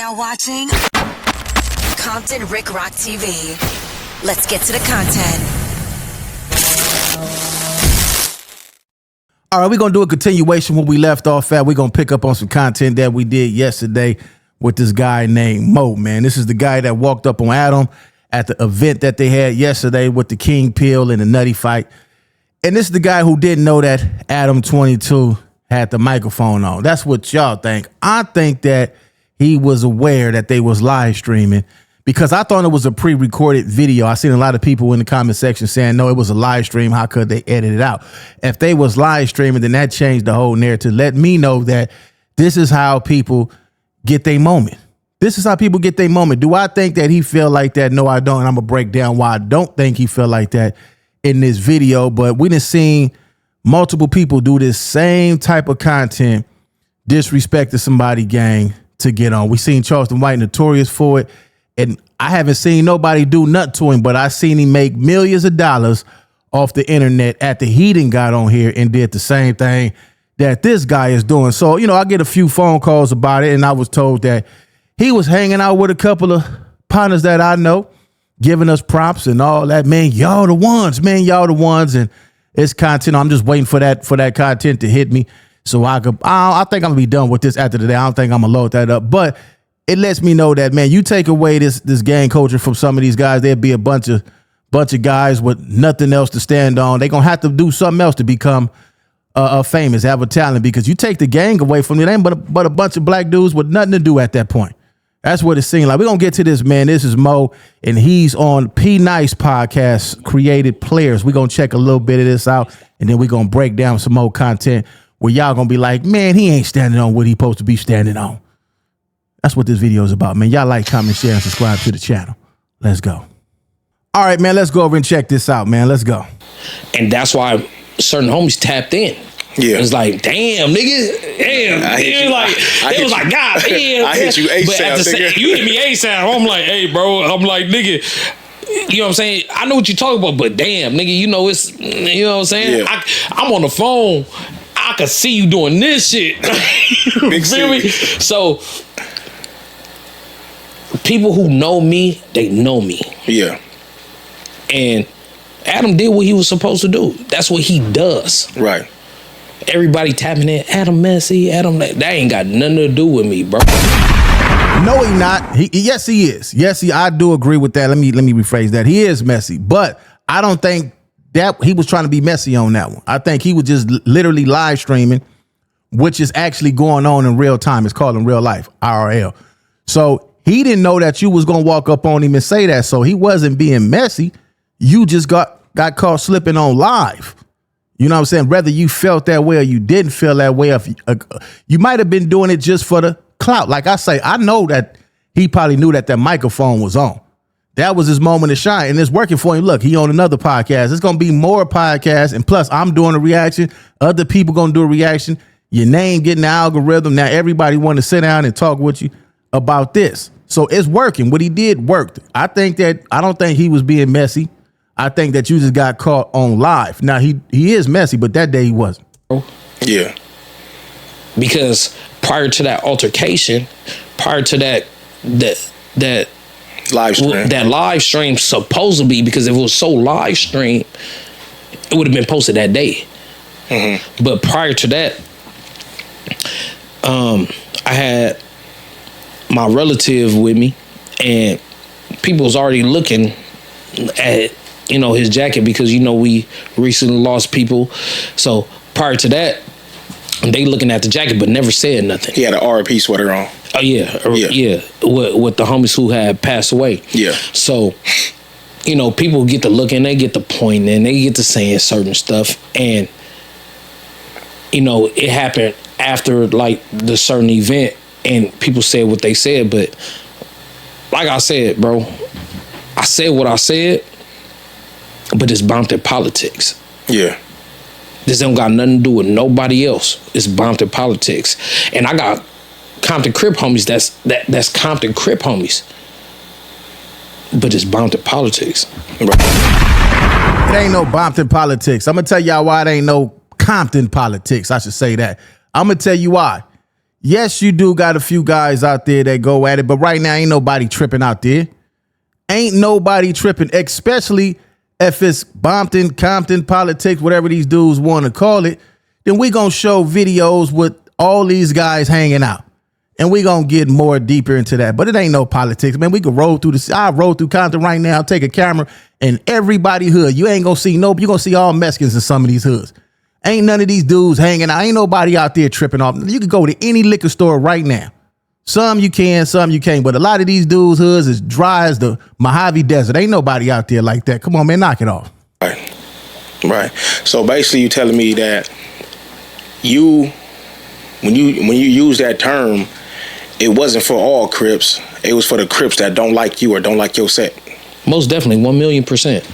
now watching Compton Rick Rock TV. Let's get to the content. All right, we're going to do a continuation where we left off at. We're going to pick up on some content that we did yesterday with this guy named Mo, man. This is the guy that walked up on Adam at the event that they had yesterday with the King Pill and the Nutty fight. And this is the guy who didn't know that Adam 22 had the microphone on. That's what y'all think. I think that he was aware that they was live streaming because I thought it was a pre-recorded video. I seen a lot of people in the comment section saying, no, it was a live stream. How could they edit it out? If they was live streaming, then that changed the whole narrative. Let me know that this is how people get their moment. This is how people get their moment. Do I think that he feel like that? No, I don't. And I'm going to break down why I don't think he feel like that in this video. But we done seen multiple people do this same type of content, disrespecting somebody, gang, to get on. We seen Charleston White notorious for it. And I haven't seen nobody do nothing to him, but I seen him make millions of dollars off the internet after he done got on here and did the same thing that this guy is doing. So, I get a few phone calls about it, and I was told that he was hanging out with a couple of partners that I know, giving us props and all that. Man, y'all the ones, man, y'all the ones. And it's content. I'm just waiting for that content to hit me so I think I'm gonna be done with this after today. I don't think I'm gonna load that up, but it lets me know that, man, you take away this gang culture from some of these guys, there'd be a bunch of guys with nothing else to stand on. They're gonna have to do something else to become famous, have a talent, because you take the gang away from it, ain't but a bunch of black dudes with nothing to do at that point. That's what it seemed like. We're gonna get to this, man. This is Mo, and he's on P Nice podcast, Created Players. We're gonna check a little bit of this out, and then we're gonna break down some more content where y'all gonna be like, man, he ain't standing on what he supposed to be standing on. That's what this video is about, man. Y'all like, comment, share, and subscribe to the channel. Let's go. All right, man, let's go over and check this out, man. Let's go. And that's why certain homies tapped in. Yeah. It's like, damn, nigga. Damn. It was like, God damn. I hit you ASAP, nigga. You hit me ASAP. I'm like, hey, bro. I'm like, nigga. You know what I'm saying? I know what you're talking about, but damn, nigga, you know what I'm saying? Yeah. I'm on the phone. I could see you doing this shit. Big feel me? So people who know me, they know me. Yeah. And Adam did what he was supposed to do. That's what he does. Right. Everybody tapping in, Adam messy, Adam, that ain't got nothing to do with me, bro. No, he not. Yes, he is. Yes, I do agree with that. Let me rephrase that. He is messy, but I don't think that he was trying to be messy on that one. I think he was just literally live streaming, which is actually going on in real time. It's called in real life, IRL. So he didn't know that you was gonna walk up on him and say that. So he wasn't being messy. You just got caught slipping on live. You know what I'm saying? Whether you felt that way or you didn't feel that way, if you might have been doing it just for the clout. Like I say, I know that he probably knew that microphone was on. That was his moment to shine, and it's working for him. Look, he on another podcast. It's gonna be more podcasts, and plus I'm doing a reaction. Other people gonna do a reaction. Your name getting the algorithm. Now everybody want to sit down and talk with you about this. So it's working. What he did worked. I don't think he was being messy. I think that you just got caught on live. Now he is messy, but that day he wasn't. Yeah. Because prior to that altercation, prior to that live stream, that live stream supposedly, because if it was so live stream, it would have been posted that day. Mm-hmm. But prior to that, I had my relative with me, and people was already looking at his jacket, because we recently lost people. So prior to that, they looking at the jacket but never said nothing. He had an RIP sweater on. Oh yeah. With the homies who had passed away. Yeah. So people get to looking, they get to pointing, they get to saying certain stuff, and it happened after like the certain event, and people said what they said. But like I said, bro, I said what I said, but it's bound to politics. Yeah. This don't got nothing to do with nobody else. It's bound to politics. And I got Compton Crip homies that's Compton Crip homies. But it's bound to politics. It ain't no Compton politics. I'm going to tell y'all why it ain't no Compton politics. I should say that. I'm going to tell you why. Yes, you do got a few guys out there that go at it, but right now ain't nobody tripping out there. Ain't nobody tripping, especially if it's Compton politics, whatever these dudes want to call it. Then we gonna show videos with all these guys hanging out. And we gonna get more deeper into that. But it ain't no politics, man. We can roll through I roll through Compton right now, take a camera, and everybody hood. You ain't gonna see you gonna see all Mexicans in some of these hoods. Ain't none of these dudes hanging out. Ain't nobody out there tripping off. You can go to any liquor store right now. Some you can, some you can't. But a lot of these dudes' hoods is dry as the Mojave Desert. Ain't nobody out there like that. Come on, man, knock it off. Right. So basically you telling me that when you use that term, it wasn't for all Crips. It was for the Crips that don't like you or don't like your set. Most definitely, 1,000,000%.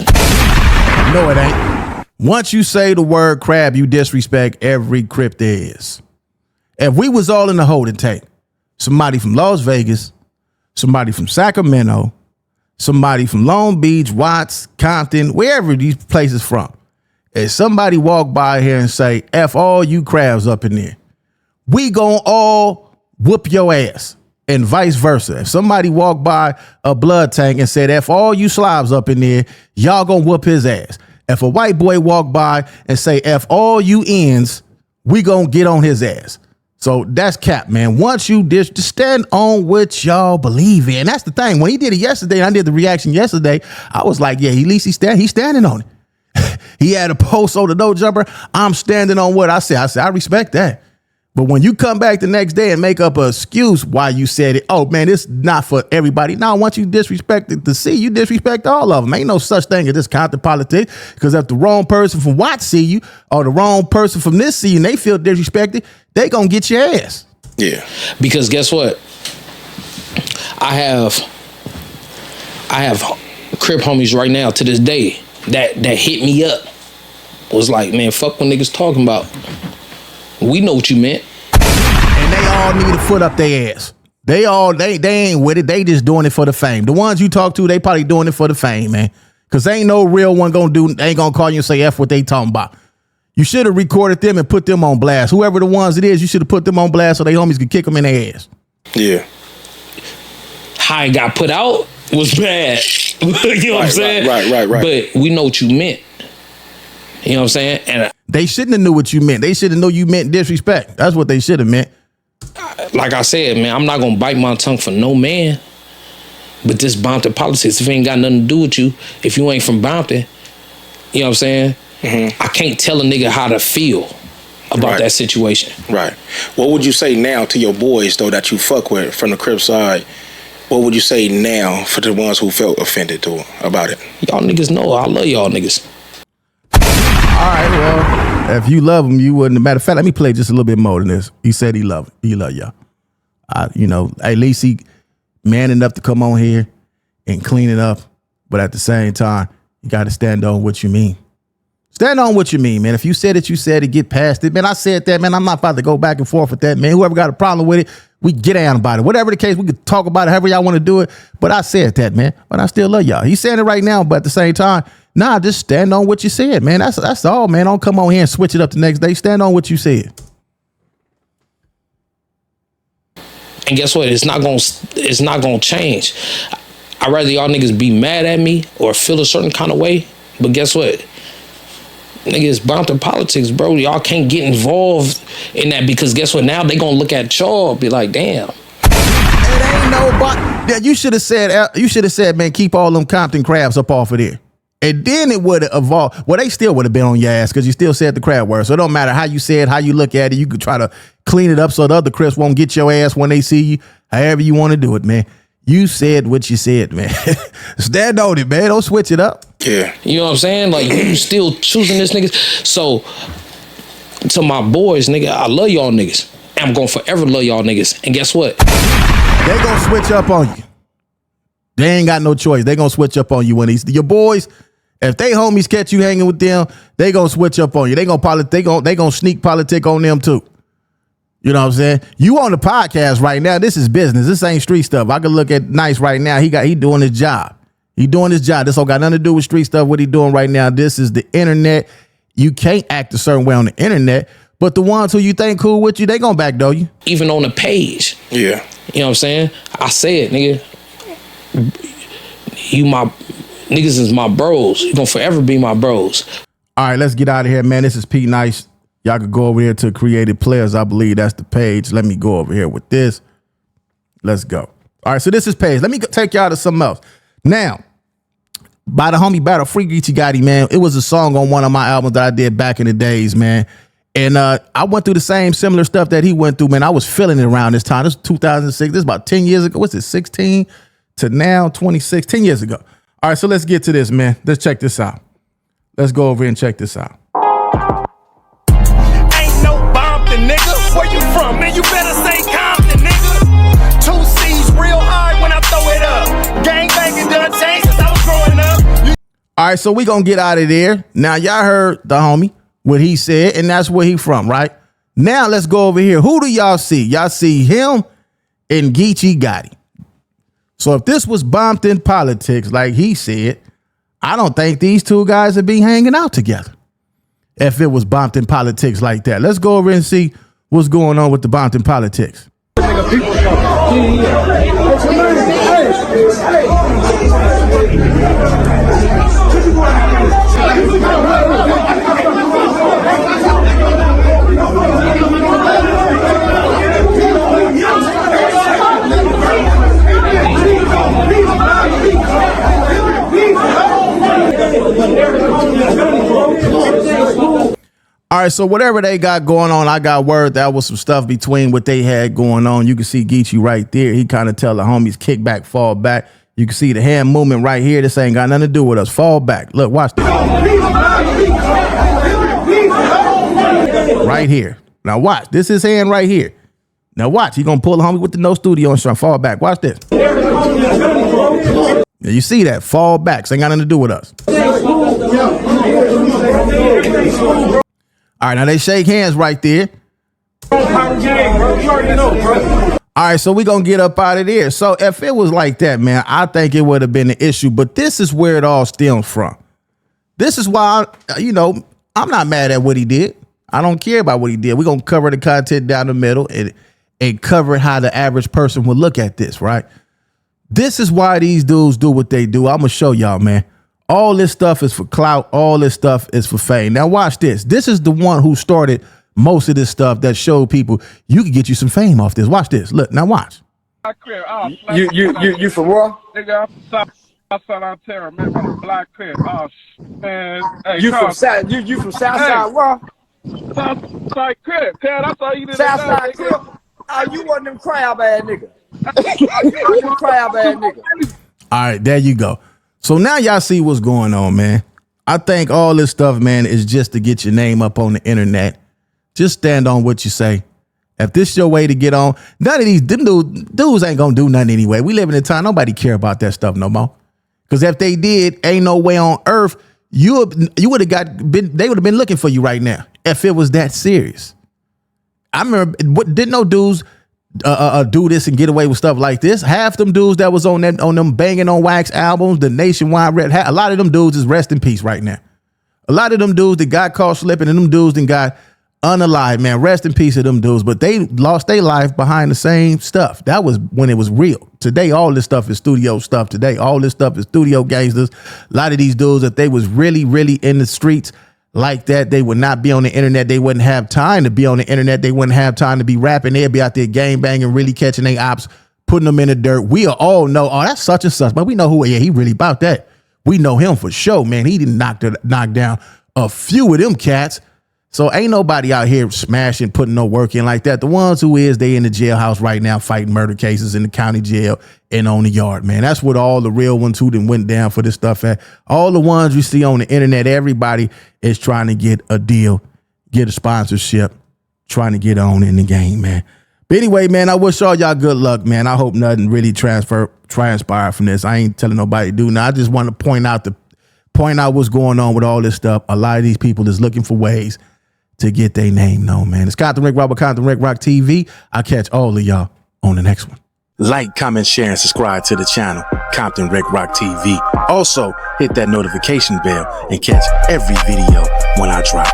No, it ain't. Once you say the word crab, you disrespect every Crip there is. If we was all in the holding tank, somebody from Las Vegas, somebody from Sacramento, somebody from Long Beach, Watts, Compton, wherever these places from, if somebody walk by here and say, F all you crabs up in there, we gon' all whoop your ass. And vice versa. If somebody walk by a blood tank and said, F all you slobs up in there, y'all gonna whoop his ass. If a white boy walk by and say, F all you ends, we gonna get on his ass. So that's cap, man. Once you just stand on what y'all believe in. That's the thing. When he did it yesterday, I did the reaction yesterday, I was like, yeah, at least he's standing on it. He had a post on the no jumper. I'm standing on what I said. I respect that. But when you come back the next day and make up an excuse why you said it, oh, man, it's not for everybody. Now, once you disrespect the C, you disrespect all of them. Ain't no such thing as this Compton politics, because if the wrong person from Watts see you or the wrong person from this see you and they feel disrespected, they going to get your ass. Yeah. Because guess what? I have Crip homies right now to this day that hit me up. Was like, man, fuck what niggas talking about. We know what you meant. And they all need a foot up their ass. They ain't with it. They just doing it for the fame. The ones you talk to, they probably doing it for the fame, man. Because ain't no real one ain't gonna call you and say F what they talking about. You should have recorded them and put them on blast. Whoever the ones it is, you should have put them on blast so they homies could kick them in their ass. Yeah. How it got put out was bad. You know what I'm saying? Right. But we know what you meant. You know what I'm saying? And they shouldn't have knew what you meant. They should have known you meant disrespect. That's what they should have meant. Like I said, man, I'm not gonna bite my tongue for no man. But this Bompton politics, if it ain't got nothing to do with you, if you ain't from Bompton, you know what I'm saying? Mm-hmm. I can't tell a nigga how to feel about that situation. Right. What would you say now to your boys, though, that you fuck with from the Crip side? What would you say now for the ones who felt offended about it? Y'all niggas know I love y'all niggas. All right, well, if you love him, you wouldn't. Matter of fact, let me play just a little bit more than this. He said he love y'all. At least he man enough to come on here and clean it up. But at the same time, you got to stand on what you mean. Stand on what you mean, man. If you said it, you said it. Get past it, man. I said that, man. I'm not about to go back and forth with that, man. Whoever got a problem with it, we get down about it. Whatever the case, we could talk about it however y'all want to do it. But I said that, man. But I still love y'all. He's saying it right now, but at the same time, nah, just stand on what you said, man. That's all, man. Don't come on here and switch it up the next day. Stand on what you said. And guess what? It's not gonna change. I'd rather y'all niggas be mad at me or feel a certain kind of way. But guess what? Nigga, it's Bompton politics, bro. Y'all can't get involved in that because guess what? Now they gonna look at y'all, be like, damn. It ain't nobody. You should have said, man, keep all them Compton crabs up off of there. And then it would have evolved. Well, they still would have been on your ass because you still said the crab word. So it don't matter how you say it, how you look at it. You could try to clean it up so the other Crips won't get your ass when they see you. However you want to do it, man. You said what you said, man. Stand on it, man. Don't switch it up. Yeah. You know what I'm saying? Like, you still choosing this niggas. So, to my boys, nigga, I love y'all niggas. And I'm going to forever love y'all niggas. And guess what? They gonna switch up on you. They ain't got no choice. They gonna switch up on you when your boys, if they homies catch you hanging with them, they gonna switch up on you. They gonna sneak politic on them too. You know what I'm saying? You on the podcast right now. This is business. This ain't street stuff. I can look at Nice right now. He doing his job. He doing his job. This don't got nothing to do with street stuff. What he doing right now. This is the internet. You can't act a certain way on the internet, But the ones who you think cool with you, they gonna backdoor you. Even on the page. Yeah. You know what I'm saying? I said, nigga, niggas is my bros. You gonna forever be my bros. All right, let's get out of here, man. This is Pete Nice. Y'all could go over here to Creative Players. I believe that's the page. Let me go over here with this. Let's go. All right, so this is page. Let me take y'all to something else. Now, by the homie Battle Free Geechee Gotti, man. It was a song on one of my albums that I did back in the days, man. And I went through the same similar stuff that he went through, man. I was feeling it around this time. This was 2006. This is about 10 years ago. What's it, 16 to now, 26, 10 years ago. All right, so let's get to this, man. Let's check this out. Let's go over here and check this out. Ain't no Compton, nigga. Where you from, man? You better say Compton, nigga. 2 C's real hard when I throw it up. Gang banging done changed since I was growing up. All right, so we gonna get out of there. Now, y'all heard the homie, what he said, and that's where he from, right? Now, let's go over here. Who do y'all see? Y'all see him and Geechee Gotti. So if this was Compton politics, like he said, I don't think these two guys would be hanging out together if it was Compton politics like that. Let's go over and see what's going on with the Compton politics. All right, so whatever they got going on, I got word that was some stuff between what they had going on. You can see Geechee right there. He kind of tell the homies kick back, fall back. You can see the hand movement right here. This ain't got nothing to do with us. Fall back. Look, watch this. Right here. Now watch. This is his hand right here. Now watch. He gonna pull the homie with the no studio and try fall back. Watch this. Now, you see that? Fall back. This ain't got nothing to do with us. All right, now they shake hands right there. All right, so we're going to get up out of there. So if it was like that, man, I think it would have been an issue. But this is where it all stems from. This is why, I'm not mad at what he did. I don't care about what he did. We're going to cover the content down the middle and cover how the average person would look at this, right? This is why these dudes do what they do. I'm going to show y'all, man. All this stuff is for clout. All this stuff is for fame. Now watch this. This is the one who started most of this stuff that showed people you can get you some fame off this. Watch this. Look, now watch. You from where? Nigga, I'm Southside Ontario, man. I'm Black Crip. Oh, man. Hey, You from South? You from Southside where? Southside Crip. That's all you did. Southside Crip. Oh, you one of them crab ass nigga. You one of them crab ass nigga. All right, there you go. So now y'all see what's going on, man. I think all this stuff, man, is just to get your name up on the internet. Just stand on what you say. If this your way to get on, none of these dudes ain't gonna do nothing anyway. We live in a time nobody care about that stuff no more. Because if they did, ain't no way on earth you would have they would have been looking for you right now if it was that serious. I remember didn't no dudes do this and get away with stuff like this. Half them dudes that was on them Banging on Wax albums, the Nationwide Red Hat, a lot of them dudes is rest in peace right now. A lot of them dudes that got caught slipping and them dudes that got unalive, man, rest in peace of them dudes, but they lost their life behind the same stuff. That was when it was real. Today, all this stuff is studio stuff. Today, all this stuff is studio gangsters. A lot of these dudes, if they was really, really in the streets like that, they would not be on the internet. They wouldn't have time to be on the internet. They wouldn't have time to be rapping. They'd be out there gang banging, really catching their ops, putting them in the dirt. We all know, oh, that's such and such, but we know who, yeah, he really about that. We know him for sure, man. He didn't knock down a few of them cats. So ain't nobody out here smashing, putting no work in like that. The ones who is, they in the jailhouse right now fighting murder cases in the county jail and on the yard, man. That's what all the real ones who done went down for this stuff at. All the ones you see on the internet, everybody is trying to get a deal, get a sponsorship, trying to get on in the game, man. But anyway, man, I wish all y'all good luck, man. I hope nothing really transpired from this. I ain't telling nobody to do nothing. I just want to point out what's going on with all this stuff. A lot of these people is looking for ways to get their name known, man. It's Compton Rick Rock with Compton Rick Rock TV. I'll catch all of y'all on the next one. Like, comment, share, and subscribe to the channel, Compton Rick Rock TV. Also, hit that notification bell and catch every video when I drop.